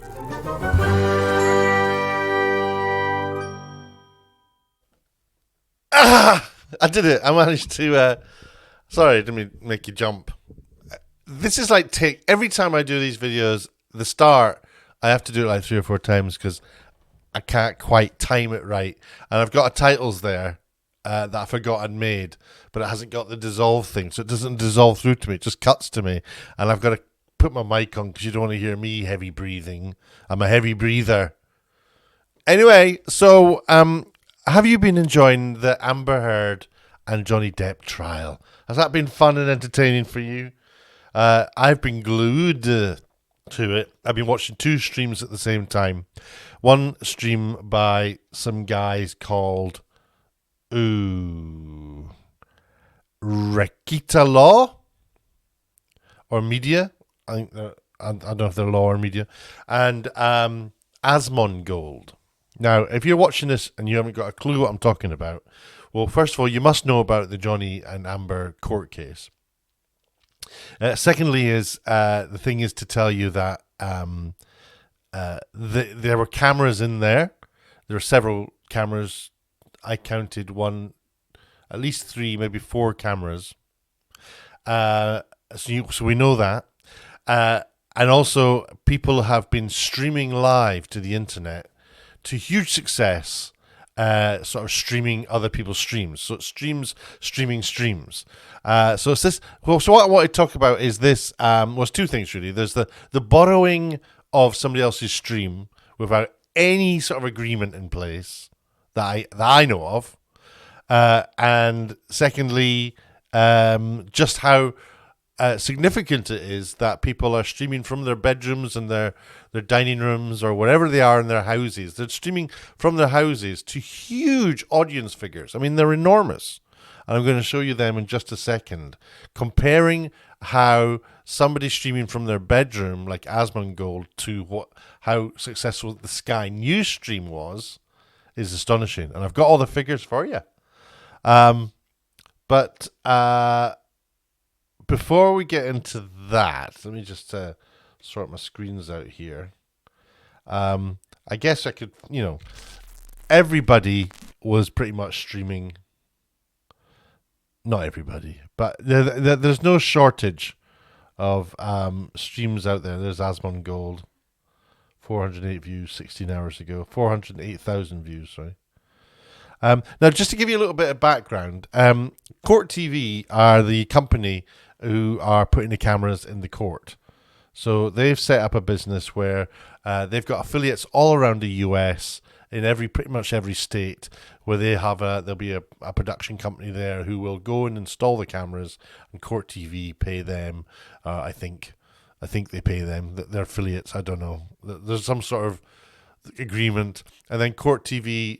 I did it. I managed to. Sorry, I didn't make you jump. This is like every time I do these videos, the start, I have to do it like 3 or 4 times because I can't quite time it right. And I've got titles there that I forgot I'd made, but it hasn't got the dissolve thing, so it doesn't dissolve through to me. It just cuts to me, and I've got to put my mic on because you don't want to hear me heavy breathing. I'm a heavy breather. Anyway, so have you been enjoying the Amber Heard and Johnny Depp trial? Has that been fun and entertaining for you? I've been glued to it. I've been watching 2 streams at the same time. One stream by some guys called Rekita Law or Media. I don't know if they're Law or Media. And Asmongold. Now, if you're watching this and you haven't got a clue what I'm talking about, well, first of all, you must know about the Johnny and Amber court case. Secondly, the thing is to tell you that there were cameras in there. There were several cameras. I counted at least 3, maybe 4 cameras. So we know that. And also, people have been streaming live to the internet to huge success, sort of streaming other people's streams. So it's streaming streams. So it's this. Well, so what I want to talk about is this. Was 2 things really. There's the borrowing of somebody else's stream without any sort of agreement in place that I know of, and secondly, just how significant it is that people are streaming from their bedrooms and their dining rooms or wherever they are in their houses. They're streaming from their houses to huge audience figures. I mean, they're enormous. And I'm going to show you them in just a second. Comparing how somebody streaming from their bedroom, like Asmongold, to how successful the Sky News stream was, is astonishing. And I've got all the figures for you. But before we get into that, let me just sort my screens out here. I guess I could, everybody was pretty much streaming. Not everybody, but there's no shortage of streams out there. There's Asmongold, 408 views 16 hours ago, 408,000 views, sorry. Now, just to give you a little bit of background, Court TV are the company who are putting the cameras in the court. So they've set up a business where they've got affiliates all around the US, in pretty much every state, where there'll be a production company there who will go and install the cameras, and Court TV pay them. I think they pay them. They're affiliates. I don't know. There's some sort of agreement, and then Court TV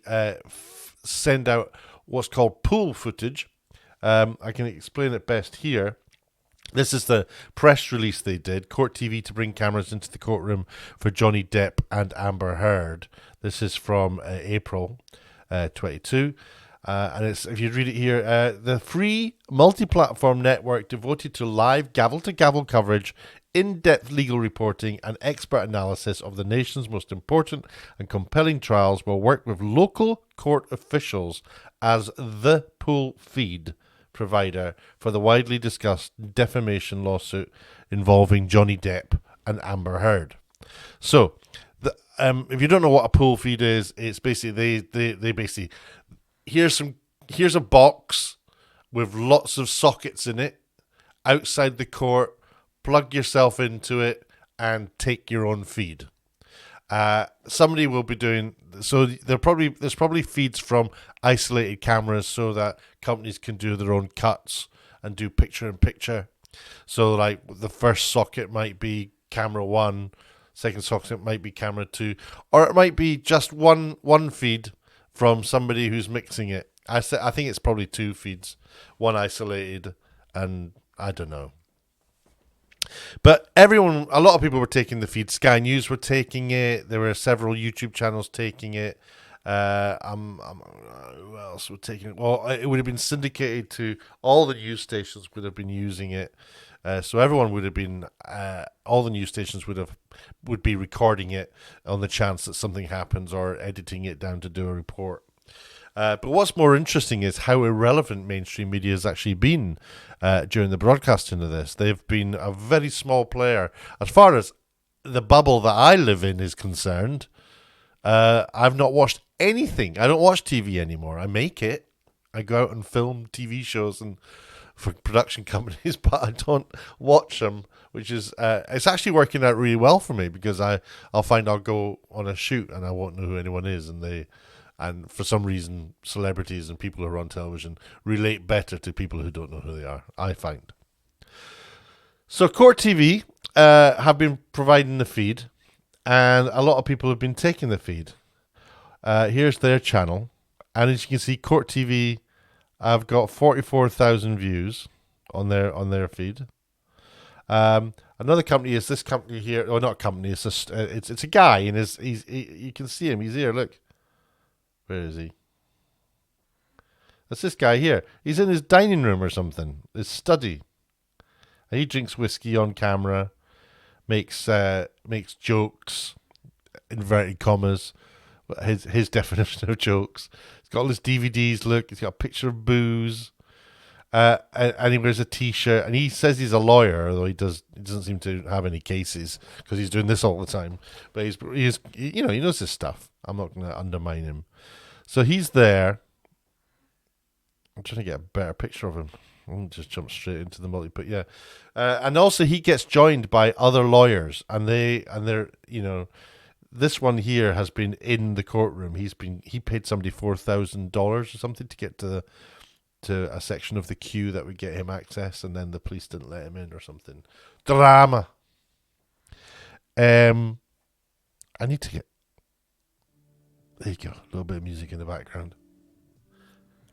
send out what's called pool footage. I can explain it best here. This is the press release they did. Court TV to bring cameras into the courtroom for Johnny Depp and Amber Heard. This is from April 22. And it's, if you read it here, the free multi-platform network devoted to live gavel-to-gavel coverage, in-depth legal reporting, and expert analysis of the nation's most important and compelling trials will work with local court officials as the pool feed provider for the widely discussed defamation lawsuit involving Johnny Depp and Amber Heard. So, if you don't know what a pool feed is, it's basically they basically here's a box with lots of sockets in it outside the court. Plug yourself into it and take your own feed. Somebody will be doing so. There's probably feeds from isolated cameras so that companies can do their own cuts and do picture in picture. So like the first socket might be camera 1, second socket might be camera 2, or it might be just one feed from somebody who's mixing it. I think it's probably 2 feeds, one isolated, and I don't know. But a lot of people were taking the feed. Sky News were taking it. There were several YouTube channels taking it. Who else were taking it? Well, it would have been syndicated to all the news stations would have been using it. So everyone would have been, all the news stations would be recording it on the chance that something happens or editing it down to do a report. But what's more interesting is how irrelevant mainstream media has actually been during the broadcasting of this. They've been a very small player. As far as the bubble that I live in is concerned, I've not watched anything. I don't watch TV anymore. I make it. I go out and film TV shows and for production companies, but I don't watch them, which is it's actually working out really well for me because I'll find I'll go on a shoot and I won't know who anyone is, and for some reason celebrities and people who are on television relate better to people who don't know who they are, I find. So Court TV have been providing the feed, and a lot of people have been taking the feed. Here's their channel, and as you can see, Court TV have got 44,000 views on their feed. Another company is this company here. Oh, not a company. It's a guy, and you can see him. He's here. Look, where is he? That's this guy here. He's in his dining room or something. His study. And he drinks whiskey on camera, makes jokes, inverted commas. His definition of jokes. He's got all his DVDs. Look, he's got a picture of booze, and he wears a T-shirt. And he says he's a lawyer, although he doesn't seem to have any cases because he's doing this all the time. But he knows his stuff. I'm not going to undermine him. So he's there. I'm trying to get a better picture of him. I'll just jump straight into the multi. But yeah, and also he gets joined by other lawyers, and they're this one here has been in the courtroom. He paid somebody $4,000 or something to get to a section of the queue that would get him access, and then the police didn't let him in or something. Drama. I need to get. There you go. A little bit of music in the background.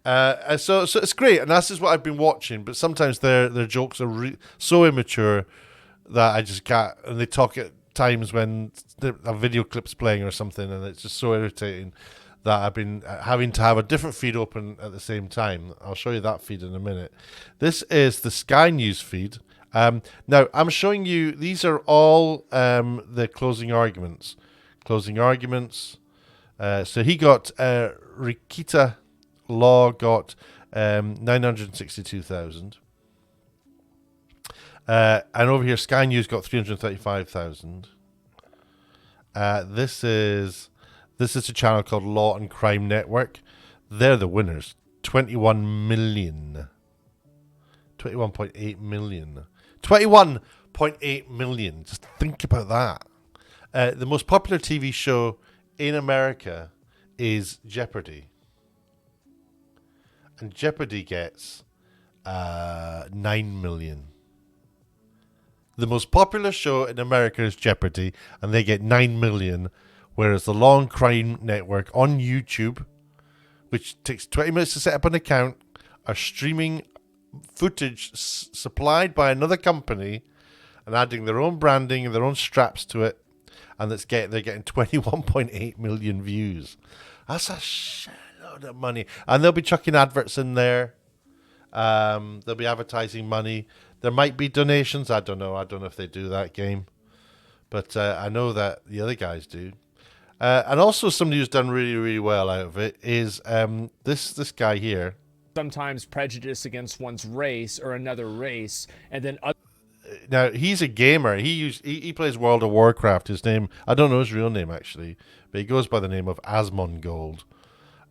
So it's great, and this is what I've been watching. But sometimes their jokes are so immature that I just can't. And they talk at times when a video clip's playing or something, and it's just so irritating that I've been having to have a different feed open at the same time. I'll show you that feed in a minute. This is the Sky News feed. Now I'm showing you. These are all the closing arguments. So he got Rikita Law got 962,000. And over here, Sky News got 335,000. This is a channel called Law and Crime Network. They're the winners. 21 million. 21.8 million. 21.8 million. Just think about that. The most popular TV show in America is Jeopardy. And Jeopardy gets 9 million. The most popular show in America is Jeopardy, and they get 9 million, whereas the Law and Crime Network on YouTube, which takes 20 minutes to set up an account, are streaming footage supplied by another company and adding their own branding and their own straps to it, and they're getting 21.8 million views. That's a shitload of money. And they'll be chucking adverts in there. They'll be advertising money. There might be donations. I don't know if they do that game. But I know that the other guys do. And also somebody who's done really, really well out of it is this guy here. Sometimes prejudice against one's race or another race, and then now he's a gamer. He plays World of Warcraft. His name, I don't know his real name actually, but he goes by the name of Asmongold.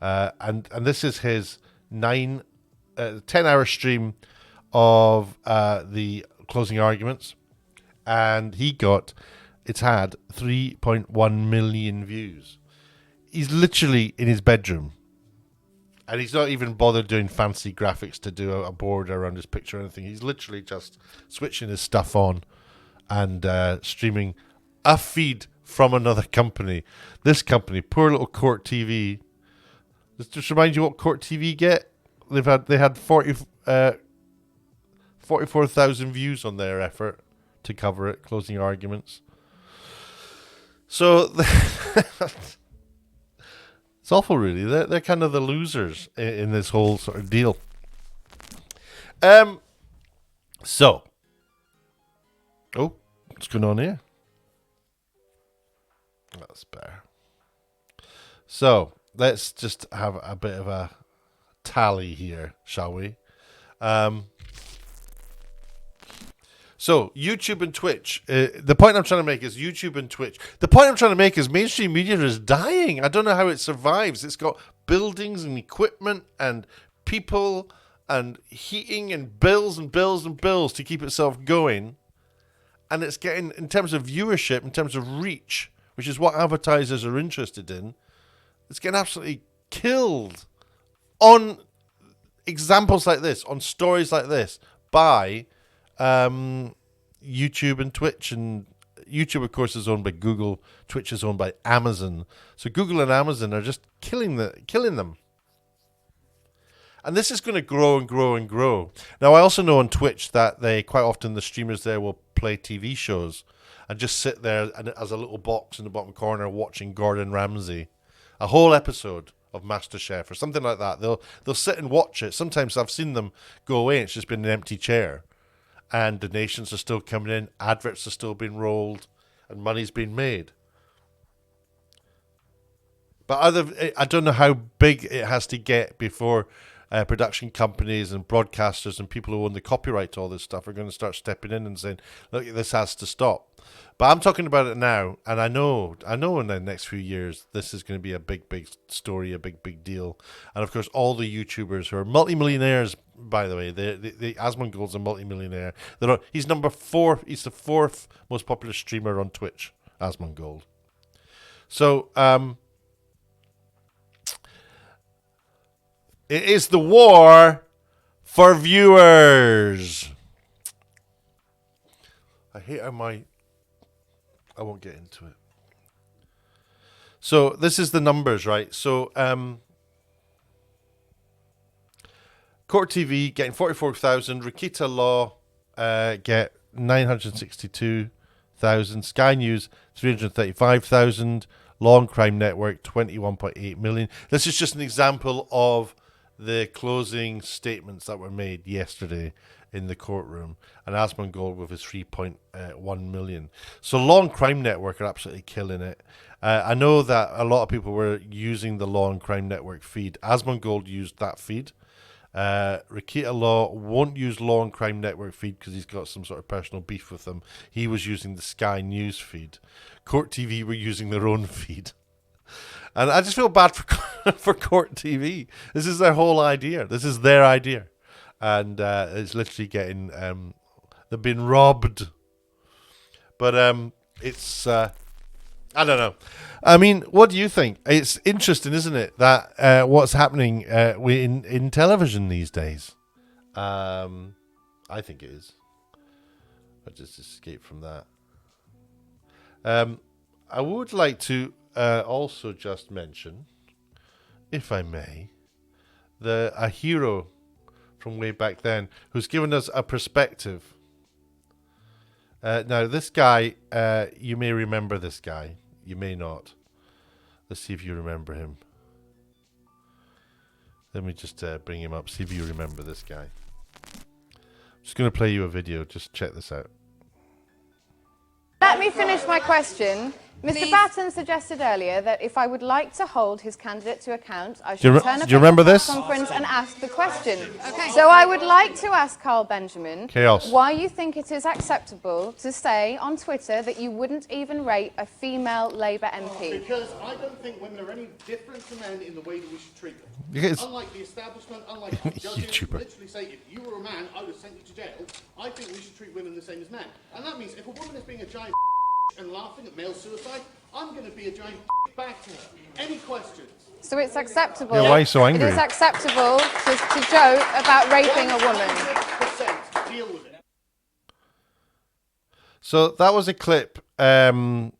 And this is his 10-hour stream of the closing arguments, and it's had 3.1 million views. He's literally in his bedroom, and he's not even bothered doing fancy graphics to do a border around his picture or anything. He's literally just switching his stuff on and streaming a feed from another company. This company, poor little Court TV. Just remind you what Court TV get. They had 44,000 views on their effort to cover it, closing arguments. So it's awful, really. They're kind of the losers in this whole sort of deal. So Oh, what's going on here? That's better. So let's just have a bit of a tally here, shall we? So YouTube and Twitch. The point I'm trying to make is YouTube and Twitch. The point I'm trying to make is mainstream media is dying. I don't know how it survives. It's got buildings and equipment and people and heating and bills and bills and bills to keep itself going. And it's getting, in terms of viewership, in terms of reach, which is what advertisers are interested in, it's getting absolutely killed on examples like this, on stories like this, by YouTube and Twitch. And YouTube, of course, is owned by Google. Twitch is owned by Amazon. So Google and Amazon are just killing them. And this is going to grow and grow and grow. Now, I also know on Twitch that they quite often, the streamers there will play TV shows and just sit there and as a little box in the bottom corner watching Gordon Ramsay, a whole episode of MasterChef or something like that. They'll sit and watch it. Sometimes I've seen them go away and it's just been an empty chair. And donations are still coming in, adverts are still being rolled, and money's being made. But I don't know how big it has to get before production companies and broadcasters and people who own the copyright to all this stuff are going to start stepping in and saying, look, this has to stop. But I'm talking about it now, and I know in the next few years this is going to be a big, big story, a big, big deal. And of course, all the YouTubers who are multimillionaires, by the way, the Asmongold's a multimillionaire. He's number 4. He's the 4th most popular streamer on Twitch, Asmongold. So it is the war for viewers. I hate how I won't get into it. So this is the numbers, right? So Court TV getting 44,000, Rikita Law get 962,000, Sky News 335,000, Law and Crime Network 21.8 million. This is just an example of the closing statements that were made yesterday in the courtroom, and Asmongold with his 3.1 million. So Law and Crime Network are absolutely killing it. I know that a lot of people were using the Law and Crime Network feed. Asmongold used that feed. Rikita Law won't use Law and Crime Network feed because he's got some sort of personal beef with them. He was using the Sky News feed. Court TV were using their own feed. And I just feel bad for Court TV. This is their whole idea. This is their idea. And it's literally getting, they've been robbed. But it's, I don't know. I mean, what do you think? It's interesting, isn't it, that what's happening in television these days? I think it is. I'll just escape from that. I would like to also just mention, if I may, a hero from way back then who's given us a perspective. Now, this guy, you may remember this guy. You may not. Let's see if you remember him. Let me just bring him up, see if you remember this guy. I'm just going to play you a video. Just check this out. Let me finish my question. Mr. Batten suggested earlier that if I would like to hold his candidate to account, I should turn up do you remember at the this? conference and ask the question. Okay. So I would like to ask Carl Benjamin why you think it is acceptable to say on Twitter that you wouldn't even rate a female Labour MP. Because I don't think women are any different to men in the way that we should treat them. Unlike the establishment, unlike judges, YouTuber. literally say, if you were a man, I would have sent you to jail. I think we should treat women the same as men. And that means if a woman is being a giant and laughing at male suicide, I'm going to be a giant back to her. Any questions? So it's acceptable. Yeah, why are you so angry? It is acceptable to joke about raping a woman. 100% deal with it. So that was a clip Sky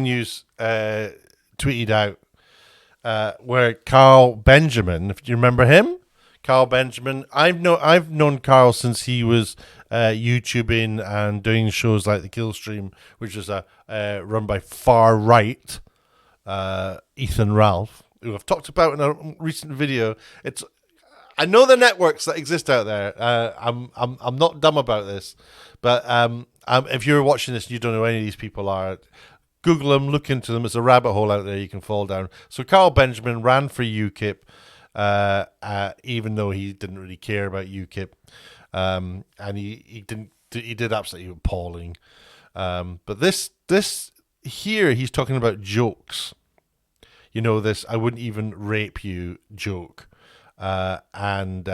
News tweeted out where Carl Benjamin, if you remember him, Carl Benjamin. I've known Carl since he was YouTubing and doing shows like the Kill Stream, which is run by far right Ethan Ralph, who I've talked about in a recent video. I know the networks that exist out there. I'm not dumb about this, but if you're watching this and you don't know who any of these people are, Google them, look into them. It's a rabbit hole out there you can fall down. So Carl Benjamin ran for UKIP, even though he didn't really care about UKIP, and he did absolutely appalling. But this here, he's talking about jokes. You know, this "I wouldn't even rape you" joke. And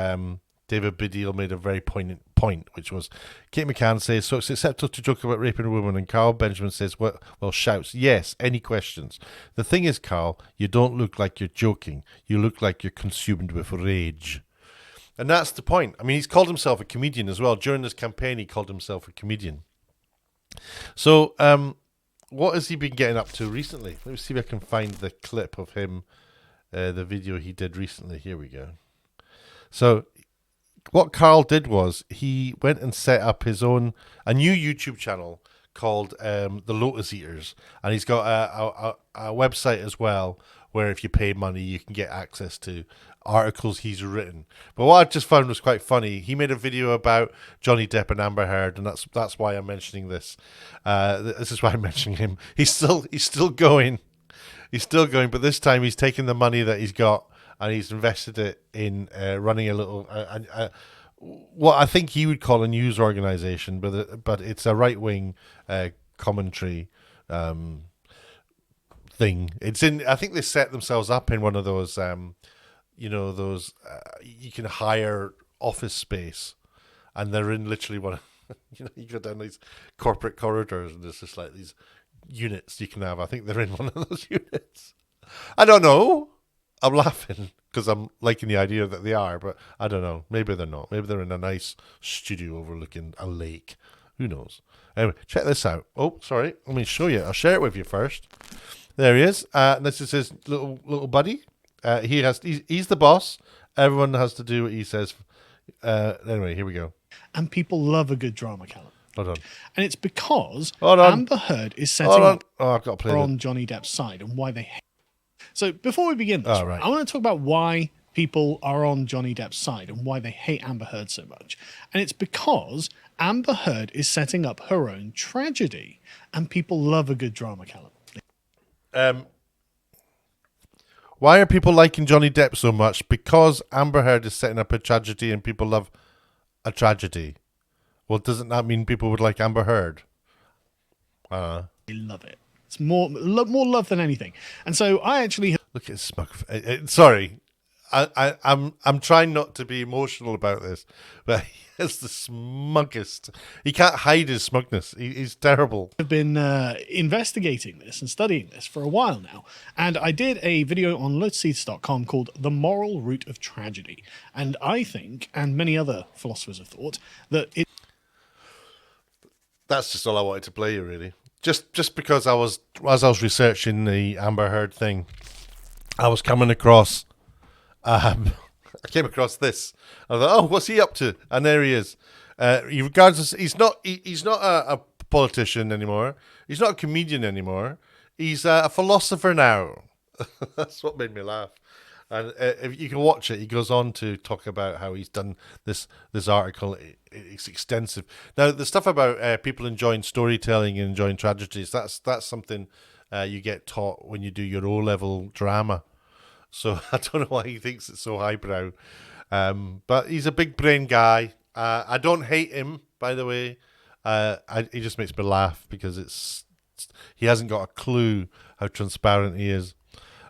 David Baddiel made a very poignant point, which was Kate McCann says, "So it's acceptable to joke about raping a woman," and Carl Benjamin says, well, shouts, "Yes, any questions? The thing is, Carl, you don't look like you're joking. You look like you're consumed with rage." And that's the point. I mean, he's called himself a comedian as well. During this campaign, he called himself a comedian. So, what has he been getting up to recently? Let me see if I can find the clip of him, the video he did recently. Here we go. So, what Carl did was he went and set up a new YouTube channel called the Lotus Eaters, and he's got a website as well where if you pay money you can get access to articles he's written. But what I just found was quite funny, he made a video about Johnny Depp and Amber Heard, and that's why I'm mentioning this. This is why I'm mentioning him. He's still going. He's still going, but this time he's taken the money that he's got and he's invested it in running a little, what I think he would call a news organization, but it's a right-wing commentary thing. It's in. I think they set themselves up in one of those, those you can hire office space, and they're in literally one. You go down these corporate corridors, and there's just like these units you can have. I think they're in one of those units. I don't know. I'm laughing because I'm liking the idea that they are, but I don't know. Maybe they're not. Maybe they're in a nice studio overlooking a lake. Who knows? Anyway, check this out. Oh, sorry. Let me show you. I'll share it with you first. There he is. This is his little buddy. He's the boss. Everyone has to do what he says. Anyway, here we go. And people love a good drama, Callum. Hold on. And it's because Amber Heard is setting up I've got to play on Johnny Depp's side and why they hate. So before we begin this, right, I want to talk about why people are on Johnny Depp's side and why they hate Amber Heard so much. And it's because Amber Heard is setting up her own tragedy, and people love a good drama, Callum. Why are people liking Johnny Depp so much? Because Amber Heard is setting up a tragedy and people love a tragedy. Well, doesn't that mean people would like Amber Heard? They love it. It's more love than anything. And so I actually look at his smug. Sorry, I'm trying not to be emotional about this, but he is the smuggest. He can't hide his smugness. He's terrible. I've been investigating this and studying this for a while now, and I did a video on lotuseats.com called "The Moral Root of Tragedy," and I think, and many other philosophers have thought, that it. That's just all I wanted to play you, really. Just because as I was researching the Amber Heard thing, I was coming across, I came across this. I thought, oh, what's he up to? And there he is. He regards he's not a politician anymore. He's not a comedian anymore. He's a philosopher now. That's what made me laugh. And if you can watch it, he goes on to talk about how he's done this article. It's extensive. Now, the stuff about people enjoying storytelling and enjoying tragedies, that's something you get taught when you do your O-level drama. So I don't know why he thinks it's so highbrow. But he's a big brain guy. I don't hate him, by the way. He just makes me laugh because he hasn't got a clue how transparent he is.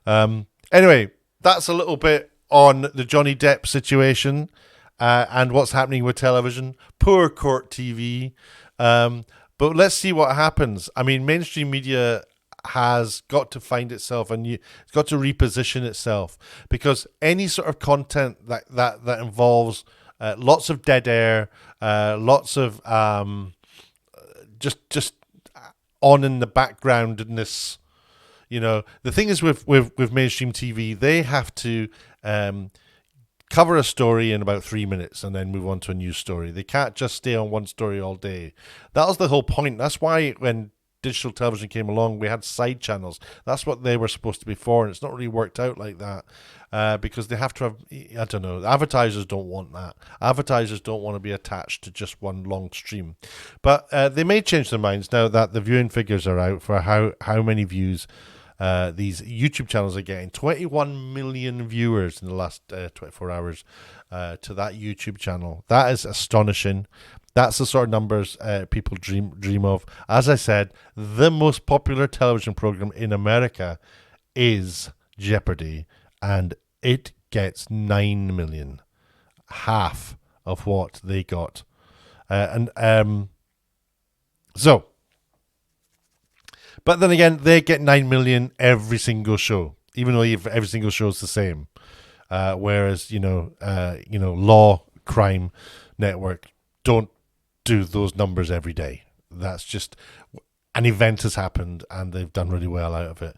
Anyway, that's a little bit on the Johnny Depp situation and what's happening with television. Poor court TV. But let's see what happens. I mean, mainstream media has got to find itself and it's got to reposition itself, because any sort of content that involves lots of dead air, lots of just on in the backgroundness. You know, the thing is with mainstream TV, they have to cover a story in about 3 minutes and then move on to a new story. They can't just stay on one story all day. That was the whole point. That's why when digital television came along, we had side channels. That's what they were supposed to be for, and it's not really worked out like that because they have to have, I don't know, advertisers don't want that. Advertisers don't want to be attached to just one long stream. But they may change their minds now that the viewing figures are out for how many views these YouTube channels are getting. 21 million viewers in the last 24 hours to that YouTube channel. That is astonishing. That's the sort of numbers people dream of. As I said, the most popular television program in America is Jeopardy, and it gets 9 million, half of what they got. But then again, they get 9 million every single show, even though every single show is the same. Whereas Law Crime Network don't do those numbers every day. That's just an event has happened and they've done really well out of it.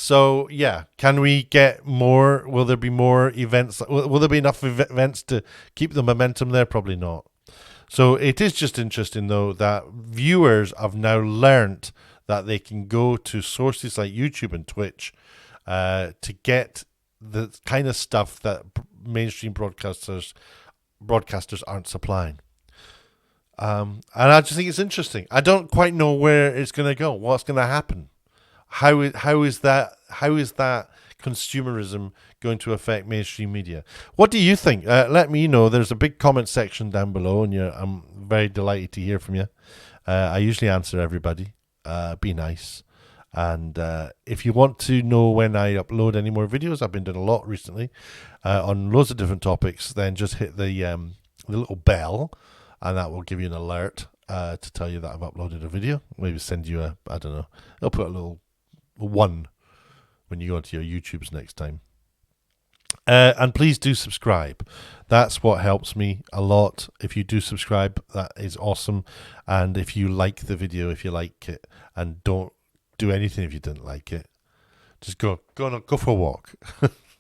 So yeah, can we get more? Will there be more events? Will there be enough events to keep the momentum there? Probably not. So it is just interesting though that viewers have now learnt that they can go to sources like YouTube and Twitch to get the kind of stuff that mainstream broadcasters aren't supplying. And I just think it's interesting. I don't quite know where it's going to go. What's going to happen? How is that consumerism going to affect mainstream media? What do you think? Let me know. There's a big comment section down below, and I'm very delighted to hear from you. I usually answer everybody. Be nice. And if you want to know when I upload any more videos, I've been doing a lot recently on loads of different topics, then just hit the little bell, and that will give you an alert to tell you that I've uploaded a video. Maybe send you I don't know, I'll put a little 1 when you go into your YouTubes next time. And please do subscribe. That's what helps me a lot. If you do subscribe, that is awesome. And if you like the video, if you like it, and don't do anything if you didn't like it, just go for a walk.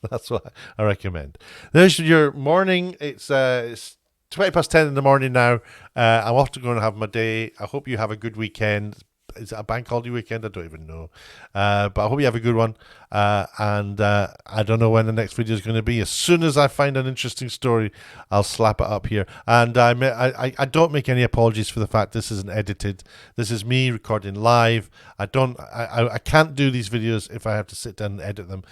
That's what I recommend. There's your morning. It's 20 past 10 in the morning now. I'm off to go and have my day. I hope you have a good weekend. Is it a bank holiday weekend? I don't even know. But I hope you have a good one. And I don't know when the next video is going to be. As soon as I find an interesting story, I'll slap it up here. And I don't make any apologies for the fact this isn't edited. This is me recording live. I can't do these videos if I have to sit down and edit them.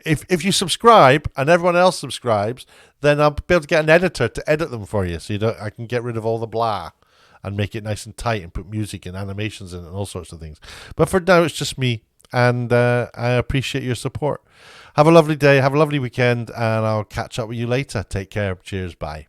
If you subscribe and everyone else subscribes, then I'll be able to get an editor to edit them for you. So I can get rid of all the blah and make it nice and tight and put music and animations in it and all sorts of things. But for now, it's just me, and I appreciate your support. Have a lovely day, have a lovely weekend, and I'll catch up with you later. Take care. Cheers. Bye.